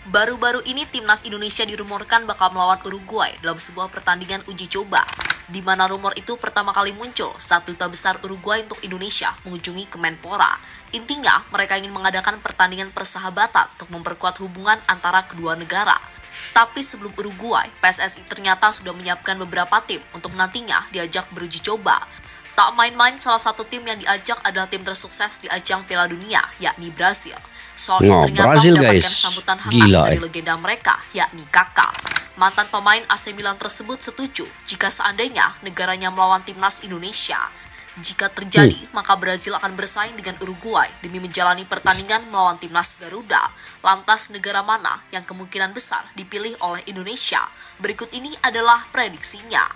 Baru-baru ini timnas Indonesia dirumorkan bakal melawan Uruguay dalam sebuah pertandingan uji coba, di mana rumor itu pertama kali muncul saat duta besar Uruguay untuk Indonesia mengunjungi Kemenpora. Intinya, mereka ingin mengadakan pertandingan persahabatan untuk memperkuat hubungan antara kedua negara. Tapi sebelum Uruguay, PSSI ternyata sudah menyiapkan beberapa tim untuk nantinya diajak beruji coba. Tak main-main, salah satu tim yang diajak adalah tim tersukses di ajang Piala Dunia, yakni Brasil. Soalnya ternyata Brazil, mendapatkan guys. sambutan hangat Gila, dari legenda mereka, yakni Kakak. Mantan pemain AC Milan tersebut setuju jika seandainya negaranya melawan timnas Indonesia. Jika terjadi, maka Brazil akan bersaing dengan Uruguay demi menjalani pertandingan melawan timnas Garuda. Lantas negara mana yang kemungkinan besar dipilih oleh Indonesia? Berikut ini adalah prediksinya.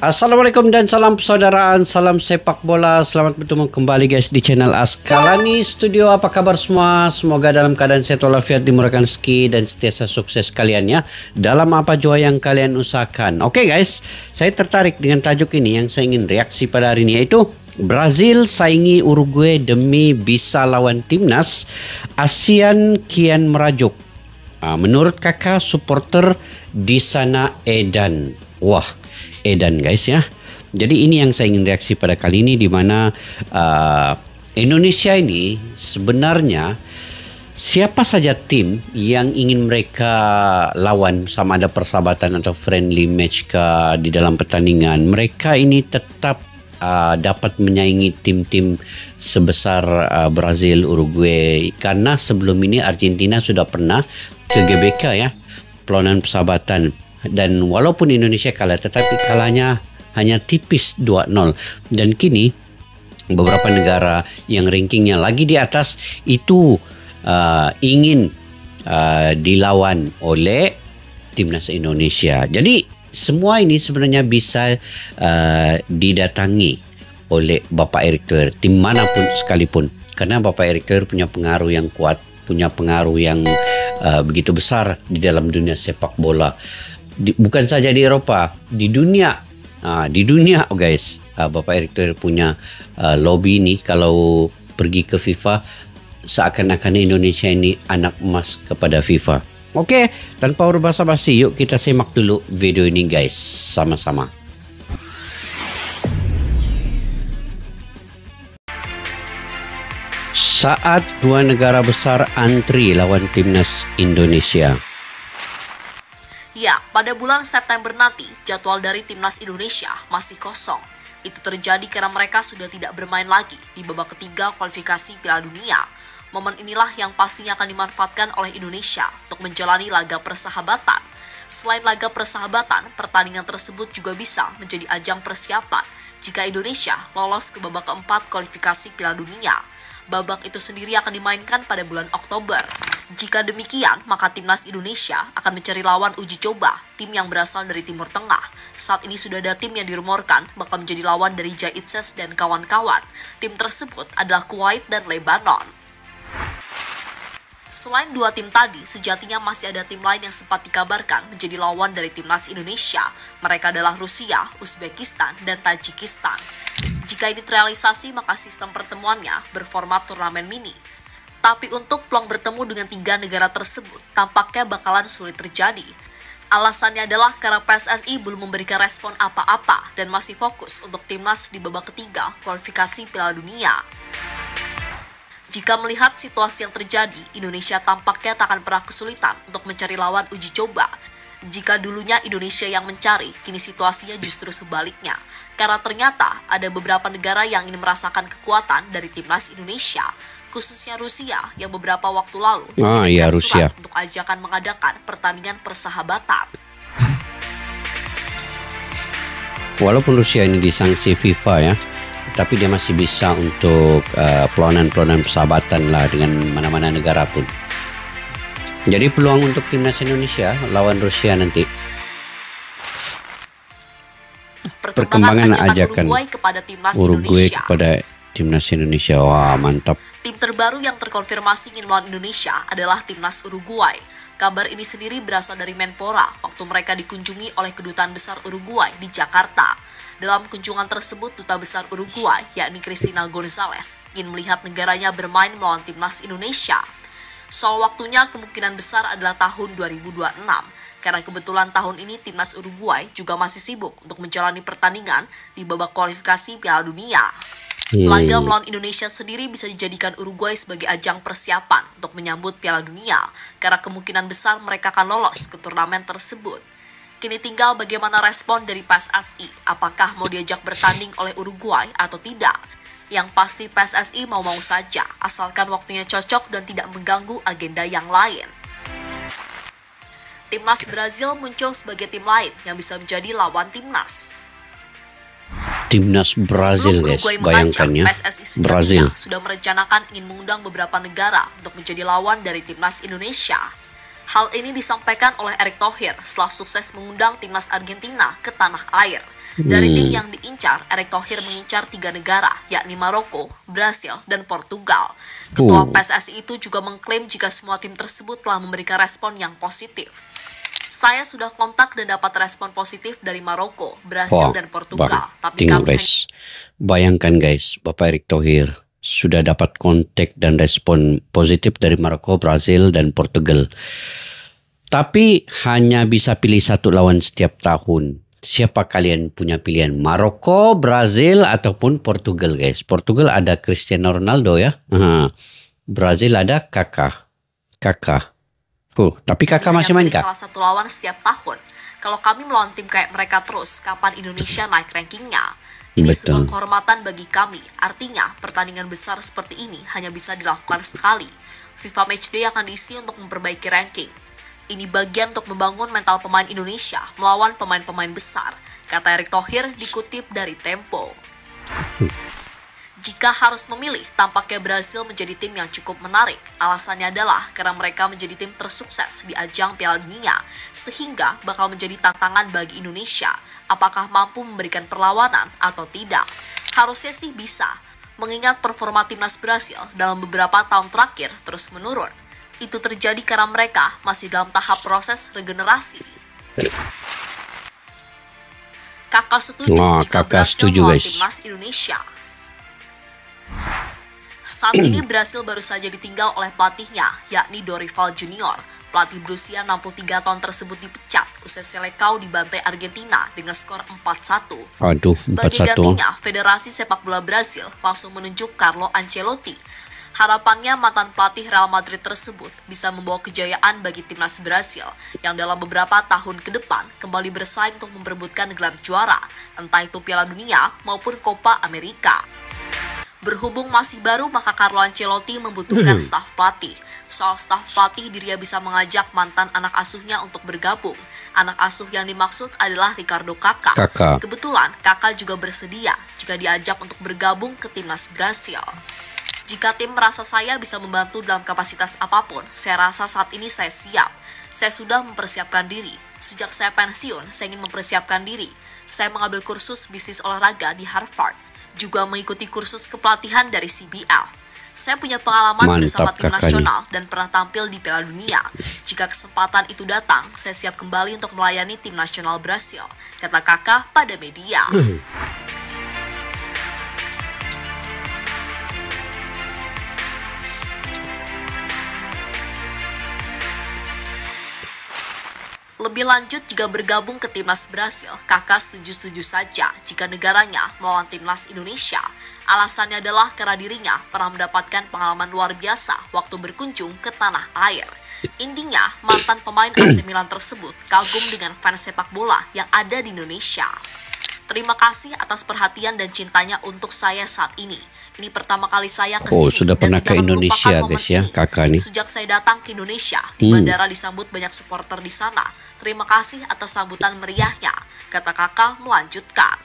Assalamualaikum dan salam persaudaraan, salam sepak bola. Selamat bertemu kembali guys di channel Askalani Studio. Apa kabar semua? Semoga dalam keadaan sehat walafiat, dimurahkan rezeki dan sentiasa sukses kalian ya dalam apa jua yang kalian usahakan. Oke guys, saya tertarik dengan tajuk ini yang saya ingin reaksi pada hari ini, yaitu Brazil saingi Uruguay demi bisa lawan timnas. ASEAN kian merajuk. Menurut kakak supporter di sana edan. Wah, edan guys ya. Jadi ini yang saya ingin reaksi pada kali ini, di mana Indonesia ini sebenarnya siapa saja tim yang ingin mereka lawan, sama ada persahabatan atau friendly match ke di dalam pertandingan, mereka ini tetap dapat menyaingi tim-tim sebesar Brazil, Uruguay, karena sebelum ini Argentina sudah pernah ke GBK ya, perlawanan persahabatan. Dan walaupun Indonesia kalah, tetapi kalahnya hanya tipis 2-0. Dan kini beberapa negara yang rankingnya lagi di atas itu ingin dilawan oleh timnas Indonesia. Jadi semua ini sebenarnya bisa didatangi oleh Bapak Erick Thohir, tim manapun sekalipun. Karena Bapak Erick Thohir punya pengaruh yang kuat, punya pengaruh yang begitu besar di dalam dunia sepak bola. Bukan saja di Eropa, di dunia. Di dunia guys, Bapak Erick Thohir punya lobby ini. Kalau pergi ke FIFA, seakan-akan Indonesia ini anak emas kepada FIFA. Oke, tanpa berbasa-basi, yuk kita simak dulu video ini guys, sama-sama. Saat dua negara besar antri lawan timnas Indonesia. Ya, pada bulan September nanti, jadwal dari timnas Indonesia masih kosong. Itu terjadi karena mereka sudah tidak bermain lagi di babak ketiga kualifikasi Piala Dunia. Momen inilah yang pastinya akan dimanfaatkan oleh Indonesia untuk menjalani laga persahabatan. Selain laga persahabatan, pertandingan tersebut juga bisa menjadi ajang persiapan jika Indonesia lolos ke babak keempat kualifikasi Piala Dunia. Babak itu sendiri akan dimainkan pada bulan Oktober. Jika demikian, maka timnas Indonesia akan mencari lawan uji coba, tim yang berasal dari Timur Tengah. Saat ini sudah ada tim yang dirumorkan bakal menjadi lawan dari Jaitses dan kawan-kawan. Tim tersebut adalah Kuwait dan Lebanon. Selain dua tim tadi, sejatinya masih ada tim lain yang sempat dikabarkan menjadi lawan dari timnas Indonesia. Mereka adalah Rusia, Uzbekistan, dan Tajikistan. Jika ini terrealisasi, maka sistem pertemuannya berformat turnamen mini. Tapi untuk peluang bertemu dengan tiga negara tersebut tampaknya bakalan sulit terjadi. Alasannya adalah karena PSSI belum memberikan respon apa-apa dan masih fokus untuk timnas di babak ketiga kualifikasi Piala Dunia. Jika melihat situasi yang terjadi, Indonesia tampaknya tak akan pernah kesulitan untuk mencari lawan uji coba. Jika dulunya Indonesia yang mencari, kini situasinya justru sebaliknya. Karena ternyata ada beberapa negara yang ingin merasakan kekuatan dari timnas Indonesia, khususnya Rusia yang beberapa waktu lalu mengirimkan surat untuk ajakan mengadakan pertandingan persahabatan. Walaupun Rusia ini disanksi FIFA ya, tapi dia masih bisa untuk perlawanan persahabatan lah dengan mana-mana negara pun. Jadi peluang untuk timnas Indonesia lawan Rusia nanti. Perkembangan ajakan Uruguay kepada timnas Indonesia. Wah, mantap. Tim terbaru yang terkonfirmasi ingin melawan Indonesia adalah timnas Uruguay. Kabar ini sendiri berasal dari Menpora waktu mereka dikunjungi oleh Kedutaan Besar Uruguay di Jakarta. Dalam kunjungan tersebut, Duta Besar Uruguay, yakni Cristina Gonzalez, ingin melihat negaranya bermain melawan timnas Indonesia. Soal waktunya kemungkinan besar adalah tahun 2026, karena kebetulan tahun ini timnas Uruguay juga masih sibuk untuk menjalani pertandingan di babak kualifikasi Piala Dunia. Laga melawan Indonesia sendiri bisa dijadikan Uruguay sebagai ajang persiapan untuk menyambut Piala Dunia, karena kemungkinan besar mereka akan lolos ke turnamen tersebut. Kini tinggal bagaimana respon dari PSSI, apakah mau diajak bertanding oleh Uruguay atau tidak. Yang pasti PSSI mau-mau saja, asalkan waktunya cocok dan tidak mengganggu agenda yang lain. Timnas Brazil muncul sebagai tim lain yang bisa menjadi lawan timnas. Timnas Brazil, guys, bayangkan ya, PSSI Brazil sudah merencanakan ingin mengundang beberapa negara untuk menjadi lawan dari timnas Indonesia. Hal ini disampaikan oleh Erick Thohir setelah sukses mengundang timnas Argentina ke tanah air. Dari tim yang diincar, Erick Thohir mengincar 3 negara, yakni Maroko, Brasil, dan Portugal. Ketua PSSI itu juga mengklaim jika semua tim tersebut telah memberikan respon yang positif. Saya sudah kontak dan dapat respon positif dari Maroko, Brasil, dan Portugal. Tapi kami bayangkan guys, Bapak Erick Thohir sudah dapat kontak dan respon positif dari Maroko, Brasil, dan Portugal. Tapi hanya bisa pilih satu lawan setiap tahun. Siapa kalian punya pilihan? Maroko, Brazil, ataupun Portugal, guys? Portugal ada Cristiano Ronaldo ya. Brazil ada Kakak. Tapi Kakak masih main kah? Salah satu lawan setiap tahun. Kalau kami melawan tim kayak mereka terus, kapan Indonesia naik rankingnya? Ini sebuah kehormatan bagi kami. Artinya, pertandingan besar seperti ini hanya bisa dilakukan sekali. FIFA Matchday akan diisi untuk memperbaiki ranking. Ini bagian untuk membangun mental pemain Indonesia melawan pemain-pemain besar, kata Erick Thohir dikutip dari Tempo. Jika harus memilih, tampaknya Brasil menjadi tim yang cukup menarik. Alasannya adalah karena mereka menjadi tim tersukses di ajang Piala Dunia, sehingga bakal menjadi tantangan bagi Indonesia apakah mampu memberikan perlawanan atau tidak. Harusnya sih bisa, mengingat performa timnas Brasil dalam beberapa tahun terakhir terus menurun. Itu terjadi karena mereka masih dalam tahap proses regenerasi. Kakak setuju jika Brasil melawan timnas Indonesia. Saat ini Brasil baru saja ditinggal oleh pelatihnya, yakni Dorival Junior. Pelatih berusia 63 tahun tersebut dipecat usai Selecao dibantai Argentina dengan skor 4-1. Sebagai gantinya, Federasi Sepak Bola Brasil langsung menunjuk Carlo Ancelotti. Harapannya mantan pelatih Real Madrid tersebut bisa membawa kejayaan bagi timnas Brasil yang dalam beberapa tahun ke depan kembali bersaing untuk memperebutkan gelar juara, entah itu Piala Dunia maupun Copa America. Berhubung masih baru, maka Carlo Ancelotti membutuhkan staf pelatih. Soal staf pelatih, dirinya bisa mengajak mantan anak asuhnya untuk bergabung. Anak asuh yang dimaksud adalah Ricardo Kakak. Kebetulan Kakak juga bersedia jika diajak untuk bergabung ke timnas Brasil. Jika tim merasa saya bisa membantu dalam kapasitas apapun, saya rasa saat ini saya siap. Saya sudah mempersiapkan diri. Sejak saya pensiun, saya ingin mempersiapkan diri. Saya mengambil kursus bisnis olahraga di Harvard, juga mengikuti kursus kepelatihan dari CBF. Saya punya pengalaman bersama tim nasional dan pernah tampil di Piala Dunia. Jika kesempatan itu datang, saya siap kembali untuk melayani tim nasional Brasil, kata Kakak pada media. Lebih lanjut, jika bergabung ke timnas Brasil, Kakak setuju-setuju saja jika negaranya melawan timnas Indonesia. Alasannya adalah karena dirinya pernah mendapatkan pengalaman luar biasa waktu berkunjung ke tanah air. Intinya, mantan pemain AC Milan tersebut kagum dengan fans sepak bola yang ada di Indonesia. Terima kasih atas perhatian dan cintanya untuk saya saat ini. Ini pertama kali saya ke sini sudah pernah ke Indonesia, guys ya, Kakak nih. Sejak saya datang ke Indonesia, di bandara disambut banyak supporter di sana. Terima kasih atas sambutan meriahnya, kata Kakak melanjutkan.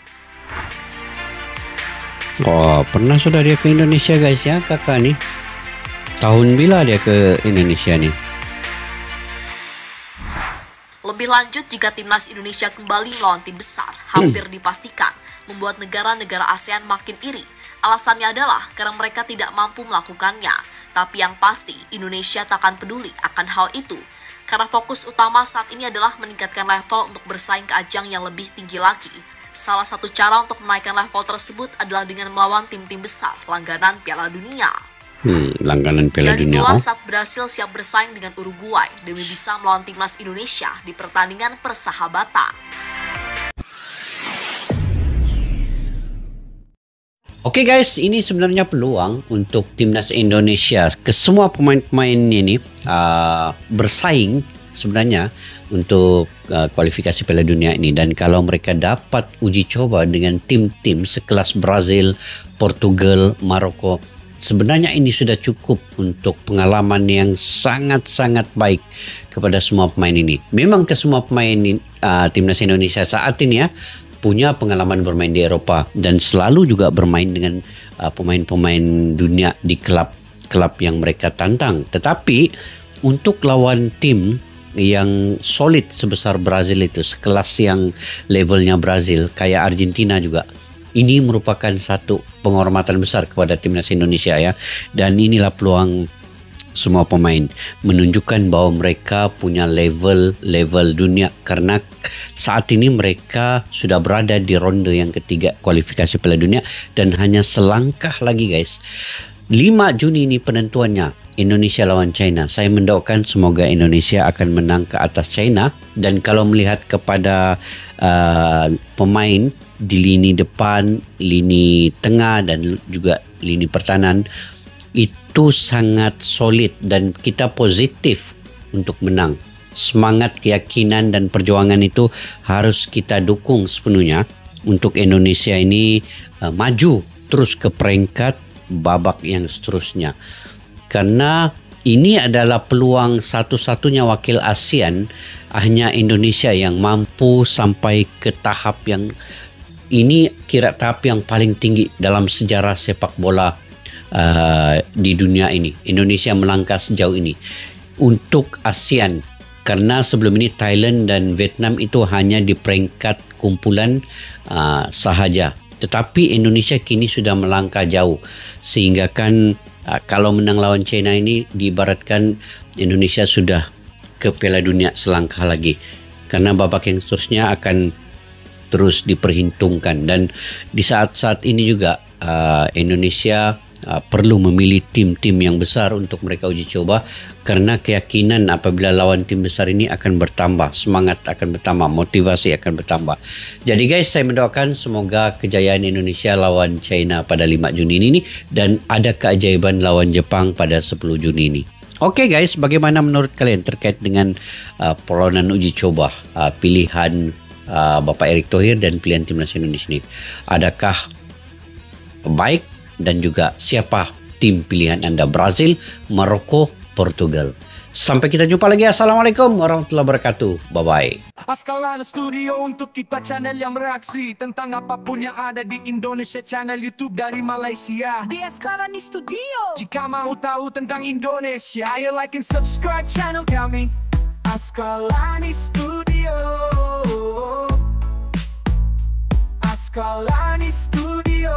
Pernah sudah dia ke Indonesia, guys ya, Kakak nih. Tahun bila dia ke Indonesia nih? Lebih lanjut, jika timnas Indonesia kembali melawan tim besar, hampir dipastikan membuat negara-negara ASEAN makin iri. Alasannya adalah karena mereka tidak mampu melakukannya. Tapi yang pasti, Indonesia tak akan peduli akan hal itu. Karena fokus utama saat ini adalah meningkatkan level untuk bersaing ke ajang yang lebih tinggi lagi. Salah satu cara untuk menaikkan level tersebut adalah dengan melawan tim-tim besar langganan Piala Dunia. Langganan Piala Jadi Dunia. itulah saat Brasil siap bersaing dengan Uruguay demi bisa melawan timnas Indonesia di pertandingan persahabatan. Oke guys, ini sebenarnya peluang untuk timnas Indonesia ke semua pemain-pemain ini bersaing sebenarnya untuk kualifikasi Piala Dunia ini. Dan kalau mereka dapat uji coba dengan tim-tim sekelas Brazil, Portugal, Maroko, sebenarnya ini sudah cukup untuk pengalaman yang sangat-sangat baik kepada semua pemain ini. Memang ke semua pemain timnas Indonesia saat ini ya punya pengalaman bermain di Eropa dan selalu juga bermain dengan pemain-pemain dunia di klub yang mereka tantang. Tetapi untuk lawan tim yang solid sebesar Brazil itu, sekelas yang levelnya Brazil, kayak Argentina juga, ini merupakan satu penghormatan besar kepada timnas Indonesia ya. Dan inilah peluang semua pemain menunjukkan bahwa mereka punya level dunia, karena saat ini mereka sudah berada di ronde yang ketiga kualifikasi Piala Dunia dan hanya selangkah lagi guys. 5 Juni ini penentuannya, Indonesia lawan China. Saya mendoakan semoga Indonesia akan menang ke atas China. Dan kalau melihat kepada pemain di lini depan, lini tengah dan juga lini pertahanan, itu sangat solid dan kita positif untuk menang. Semangat, keyakinan dan perjuangan itu harus kita dukung sepenuhnya untuk Indonesia ini maju terus ke peringkat babak yang seterusnya. Karena ini adalah peluang satu-satunya wakil ASEAN, hanya Indonesia yang mampu sampai ke tahap yang ini, kira tahap yang paling tinggi dalam sejarah sepak bola di dunia ini. Indonesia melangkah sejauh ini untuk ASEAN, karena sebelum ini Thailand dan Vietnam itu hanya di peringkat kumpulan sahaja. Tetapi Indonesia kini sudah melangkah jauh, sehingga kan kalau menang lawan China ini diibaratkan Indonesia sudah ke Piala Dunia selangkah lagi, karena babak yang seterusnya akan terus diperhitungkan. Dan di saat-saat ini juga Indonesia perlu memilih tim-tim yang besar untuk mereka uji coba, karena keyakinan apabila lawan tim besar ini akan bertambah, semangat akan bertambah, motivasi akan bertambah. Jadi guys, saya mendoakan semoga kejayaan Indonesia lawan China pada 5 Juni ini dan ada keajaiban lawan Jepang pada 10 Juni ini. Oke guys, bagaimana menurut kalian terkait dengan perlawanan uji coba pilihan Bapak Erick Thohir dan pilihan timnas Indonesia ini? Adakah baik? Dan juga siapa tim pilihan Anda? Brazil, Maroko, Portugal. Sampai kita jumpa lagi. Assalamualaikum warahmatullahi wabarakatuh. Bye-bye. Askalana Studio untuk kita channel yang bereaksi tentang apapun yang ada di Indonesia, channel YouTube dari Malaysia di Askalani Studio. Jika mau tahu tentang Indonesia, ayo like and subscribe channel kami Askalani Studio. Askalani Studio.